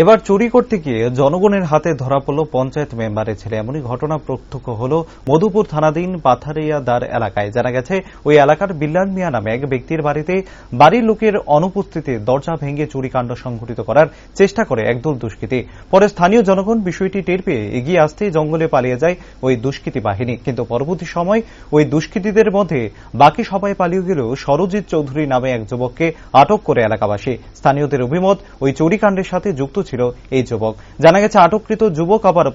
এবার চুরি করতে গিয়ে জনগণের হাতে ধরা পড়ল পঞ্চায়েত মেম্বারের ছেলে। এমনই ঘটনা প্রত্যক্ষ হল মধুপুর থানাধীন পাথারিয়াদার এলাকায়। জানা গেছে, ওই এলাকার বিল্লাল মিয়া নামে এক ব্যক্তির বাড়িতে বাড়ির লোকের অনুপস্থিতিতে দরজা ভেঙে চুরিকাণ্ড সংঘটিত করার চেষ্টা করে একদল দুষ্কৃতী। পরে স্থানীয় জনগণ বিষয়টি টের পেয়ে এগিয়ে আসতে জঙ্গলে পালিয়ে যায় ওই দুষ্কৃতী বাহিনী। কিন্তু পরবর্তী সময় ওই দুষ্কৃতীদের মধ্যে বাকি সবাই পালিয়ে গেলেও সরজিৎ চৌধুরী নামে এক যুবককে আটক করে এলাকাবাসী। স্থানীয়দের অভিমত, ওই চুরিকাণ্ডের সাথে যুক্ত ছিল এই যুবক। জানা গেছে, আটককৃত যুবক আবার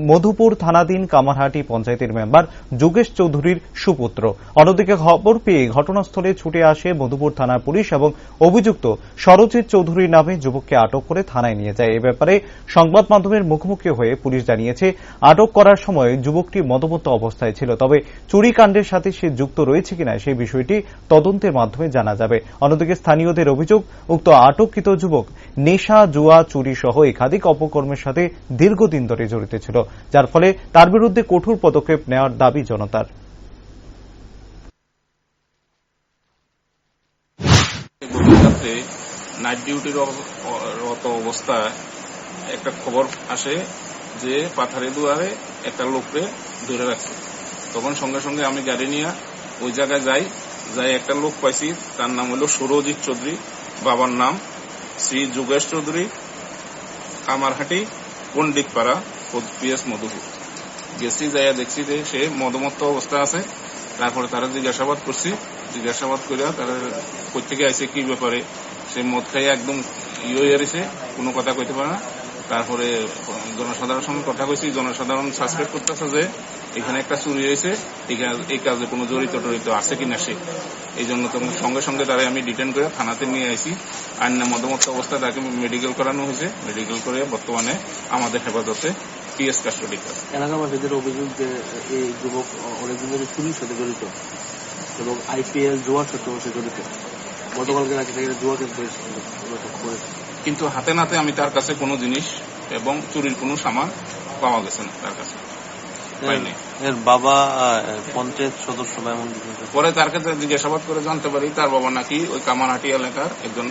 মধুপুর থানাধীন কামারহাটি পঞ্চায়েতের মেম্বার যোগেশ চৌধুরীর সুপুত্র। অন্যদিকে খবর পেয়ে ঘটনাস্থলে ছুটে আসে মধুপুর থানার পুলিশ এবং অভিযুক্ত সরজিৎ চৌধুরীর নামে যুবককে আটক করে থানায় নিয়ে যায়। এ ব্যাপারে সংবাদ মাধ্যমের মুখোমুখি হয়ে পুলিশ জানিয়েছে, আটক করার সময় যুবকটি মদমত্ত অবস্থায় ছিল। তবে চুরিকাণ্ডের সাথে সে যুক্ত রয়েছে কিনা সেই বিষয়টি তদন্তের মাধ্যমে জানা যাবে। অন্যদিকে স্থানীয়দের অভিযোগ, উক্ত আটককৃত যুবক নেশা, জুয়া, চুরি সহ একাধিক অপকর্মের সাথে দীর্ঘদিন ধরে জড়িত ছিল, যার ফলে তার বিরুদ্ধে কঠোর পদক্ষেপ নেওয়ার দাবি জনতার। নাইট ডিউটির রত অবস্থায় একটা খবর আসে যে পাথারে দুয়ারে একটা লোককে ধরে রাখছে। তখন সঙ্গে সঙ্গে আমি গাড়ি নিয়ে ওই জায়গায় যাই একটা লোক পাইছি, তার নাম হলো সরজিৎ চৌধুরী, বাবার নাম শ্রী যোগেশ চৌধুরী, কামারহাটি পণ্ডিতপাড়া পিএস মধুপুর। গেছি, যাইয়া দেখছি যে সে মদমত্ত অবস্থা আছে। তারপরে তারা জিজ্ঞাসাবাদ করছি, জিজ্ঞাসাবাদ করিয়া তারা কোথেকে আইছে, কি ব্যাপারে। সে মদ খাইয়া একদম হয়ে রয়েছে, কোনো কথা কইতে পারে না। তারপরে জনসাধারণের সঙ্গে কথা কইছি, জনসাধারণ সাসপেক্ট করতেছে যে এখানে একটা চুরি হয়েছে, এই কাজে কোনো জড়িত আছে কিনা সে। এই জন্য সঙ্গে সঙ্গে তারা আমি ডিটেন করে থানাতে নিয়ে আসি। আইন মদমত্ত অবস্থায় তাকে মেডিকেল করানো হয়েছে। মেডিকেল করে বর্তমানে আমাদের হেফাজতে পিএস কাস্টডি। এলাকাবাসীদের অভিযোগ যে এই যুবক অনেকদিন ধরে চুরির সাথে জড়িত এবং আইপিএল জুয়ার সাথেও সে জড়িত। গতকালকে রাতে থেকে জুয়াকে কিন্তু হাতে নাতে আমি তার কাছে কোনো জিনিস এবং চুরির কোনো সামান পাওয়া গেছে না তার কাছে। এর বাবা পঞ্চায়েত সদস্য এমন পরে তার কাছে জিজ্ঞাসাবাদ করে জানতে পারি তার বাবা নাকি ওই কামারহাটি এলাকার একজন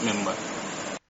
মেম্বার।